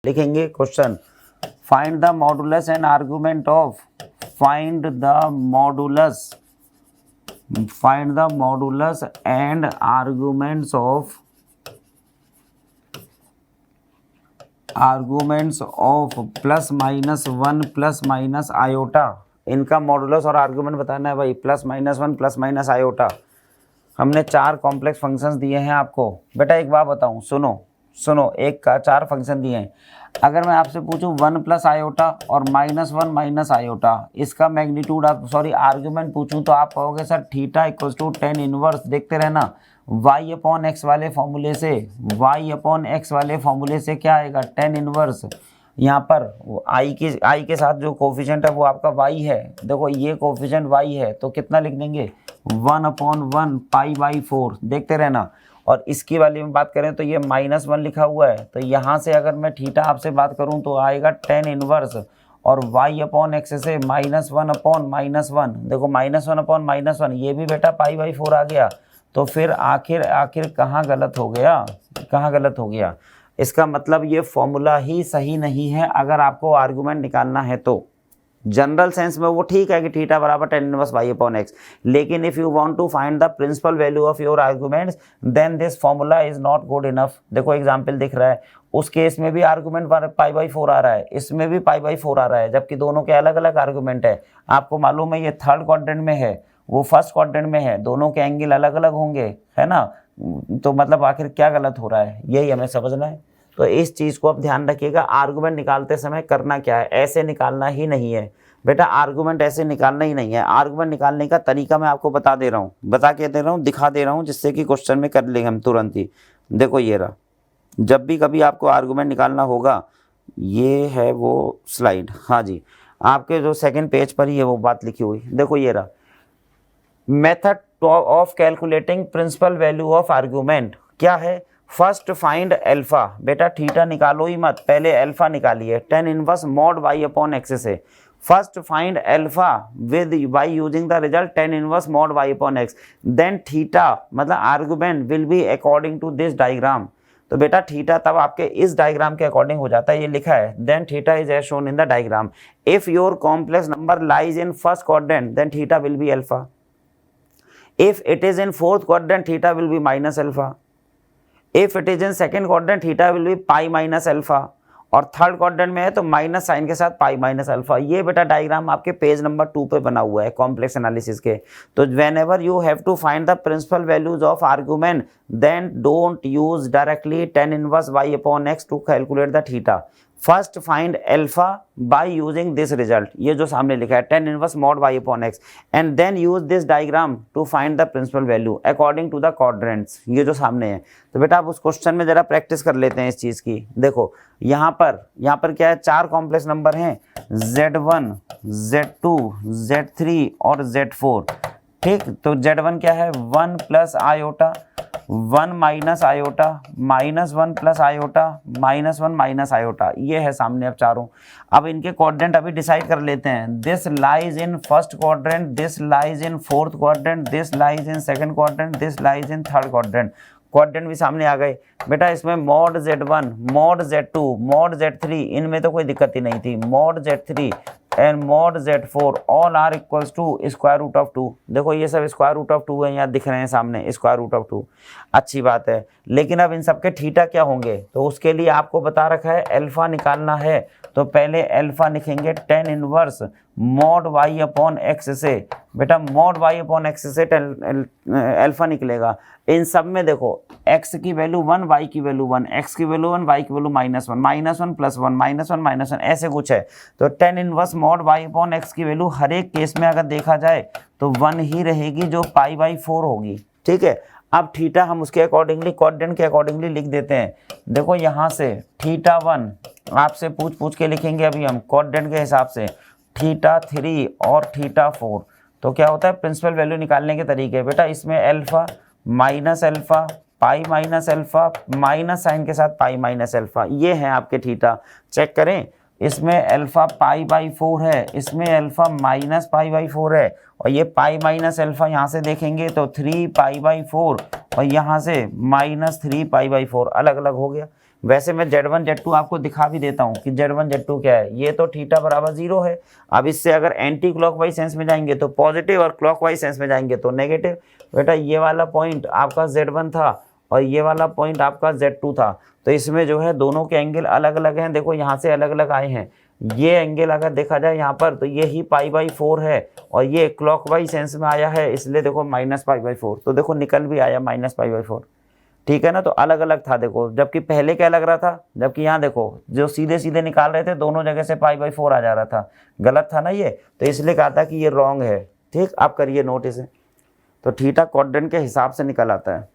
लिखेंगे question, find the modulus and argument of, find the modulus and arguments of plus minus one plus minus iota. इनका modulus और argument बताना है भाई, plus minus one plus minus iota. हमने 4 complex functions दिए हैं आपको। बेटा एक बात बताऊं, सुनो, एक का 4 फंक्शन दिए हैं। अगर मैं आपसे पूछूं 1 प्लस आयोटा और -1 माइनस आयोटा, इसका मैग्नीट्यूड आर्गुमेंट पूछूं तो आप कहोगे sir theta equals to tan inverse, देखते रहना y अपॉन एक्स वाले फॉर्मूले से क्या आएगा, टेन इनवर्स। यहाँ पर आई के साथ जो कोफिशिएंट है वो आपका y है, देखो ये कोफिशिएंट y है तो कितना लिख देंगे 1/1 π/4, देखते रहना। और इसकी वाली में बात करें तो ये -1 लिखा हुआ है, तो यहाँ से अगर मैं थीटा आपसे बात करूँ तो आएगा टेन इनवर्स, और y अपॉन एक्स से -1 अपॉन -1, देखो -1 अपॉन -1 ये भी बेटा π/4 आ गया। तो फिर आखिर कहाँ गलत हो गया, इसका मतलब ये फॉर्मूला ही सही नहीं है अगर आपको आर्गुमेंट निकालना है तो। जनरल सेंस में वो ठीक है कि थीटा बराबर tan inverse y upon x, लेकिन if you want to find the principal value of your arguments then this formula is not good enough. देखो एग्जांपल दिख रहा है, उस केस में भी आर्गुमेंट π/4 आ रहा है, इसमें भी π/4 आ रहा है, जबकि दोनों के अलग अलग आर्गुमेंट है। आपको मालूम है ये थर्ड क्वाड्रेंट में है, वो फर्स्ट क्वाड्रेंट में है, दोनों के एंगल अलग अलग होंगे, है ना। तो मतलब आखिर क्या गलत हो रहा है, यही हमें समझना है। तो इस चीज़ को आप ध्यान रखिएगा, आर्गुमेंट निकालते समय करना क्या है, ऐसे निकालना ही नहीं है बेटा, आर्गुमेंट ऐसे निकालना ही नहीं है। आर्गुमेंट निकालने का तरीका मैं आपको दिखा दे रहा हूँ, जिससे कि क्वेश्चन में कर लेंगे हम तुरंत ही। देखो ये रहा, जब भी कभी आपको आर्गुमेंट निकालना होगा, ये है वो स्लाइड, हाँ जी, आपके जो सेकेंड पेज पर ही है वो बात लिखी हुई। देखो ये रहा, method of calculating principal value of argument क्या है, फर्स्ट फाइंड अल्फा। बेटा थीटा निकालो ही मत, पहले अल्फा निकालिए, tan inverse mod y upon x से। First find alpha with by using the result tan inverse mod y upon x, then theta मतलब argument will be according to this diagram. तो बेटा theta तब आपके इस diagram के according हो जाता है, ये लिखा है, then theta is as shown in the diagram. If your complex number lies in first quadrant then theta will be alpha, if it is in fourth quadrant theta will be minus alpha, if it is in second quadrant theta will be pi minus alpha, और third quadrant में है तो minus sine के साथ पाई minus alpha. ये बेटा diagram आपके page number 2 पे बना हुआ है कॉम्प्लेक्स एनालिसिस के। तो whenever you have to find the principal values of argument then don't use directly tan inverse y upon x to calculate the theta, first find alpha by using this result, ये जो सामने लिखा है tan inverse mod y upon x, and then use this diagram to find the principal value according to the quadrants, ये जो सामने है। तो बेटा आप उस क्वेश्चन में जरा प्रैक्टिस कर लेते हैं इस चीज़ की। देखो यहाँ पर क्या है, 4 कॉम्प्लेक्स नंबर हैं, Z1 Z2 Z3 और Z4, ठीक। तो Z1 क्या है, 1 plus iota, 1 minus iota, -1 plus iota, -1 minus iota, ये है सामने अब चारों। अब इनके क्वाड्रेंट अभी डिसाइड कर लेते हैं, this lies in first quadrant, this lies in fourth quadrant, this lies in second quadrant, this lies in third quadrant. Quadrant भी सामने आ गए बेटा, इसमें mod Z1, mod Z2, mod Z3, इनमें तो कोई दिक्कत ही नहीं थी, mod Z3 and mod Z4 all are equals to square root of 2। देखो ये सब स्क्वायर रूट ऑफ 2 है, यहाँ दिख रहे हैं सामने स्क्वायर रूट ऑफ 2, अच्छी बात है। लेकिन अब इन सबके थीटा क्या होंगे, तो उसके लिए आपको बता रखा है अल्फा निकालना है, तो पहले अल्फा लिखेंगे ten inverse mod y upon x से। बेटा मॉड y अपॉन एक्स से अल्फा निकलेगा। इन सब में देखो x की वैल्यू 1, y की वैल्यू 1, x की वैल्यू 1, y की वैल्यू -1, -1 प्लस 1, -1 -1 ऐसे कुछ है। तो ten inverse mod y upon x की वैल्यू हर एक केस में अगर देखा जाए तो 1 ही रहेगी, जो π/4 होगी, ठीक है। अब थीटा हम उसके अकॉर्डिंगली क्वाड्रेंट के अकॉर्डिंगली लिख देते हैं। देखो यहाँ से थीटा 1 आपसे पूछ के लिखेंगे अभी हम क्वाड्रेंट के हिसाब से, थीटा 3 और थीटा 4। तो क्या होता है प्रिंसिपल वैल्यू निकालने के तरीके, बेटा इसमें alpha minus alpha pi minus alpha minus sine के साथ पाई माइनस अल्फा, ये है आपके थीटा। चेक करें, इसमें अल्फा π/4 है, इसमें अल्फा माइनस π/4 है, और ये पाई माइनस अल्फा यहाँ से देखेंगे तो 3 π/4 और यहाँ से -3 π/4 अलग अलग हो गया। वैसे मैं Z1 Z2 आपको दिखा भी देता हूँ कि Z1 Z2 क्या है। ये तो थीटा बराबर 0 है। अब इससे अगर एंटी क्लॉकवाइज सेंस में जाएंगे तो पॉजिटिव और क्लॉकवाइज सेंस में जाएंगे तो नेगेटिव। बेटा ये वाला पॉइंट आपका Z1 था और ये वाला पॉइंट आपका Z2 था, तो इसमें जो है दोनों के एंगल अलग अलग हैं। देखो यहाँ से अलग अलग आए हैं। ये एंगल अगर देखा जाए यहाँ पर तो ये ही π/4 है और ये क्लॉकवाइज सेंस में आया है, इसलिए देखो -π/4। तो देखो निकल भी आया -π/4। ठीक है ना। तो अलग अलग था देखो, जबकि पहले क्या लग रहा था, जबकि यहाँ देखो जो सीधे सीधे निकाल रहे थे दोनों जगह से π/4 आ जा रहा था। गलत था ना ये, तो इसलिए कहा था कि ये रॉन्ग है। ठीक, आप करिए नोट इसे। तो थीटा क्वाड्रेंट के हिसाब से निकल आता है।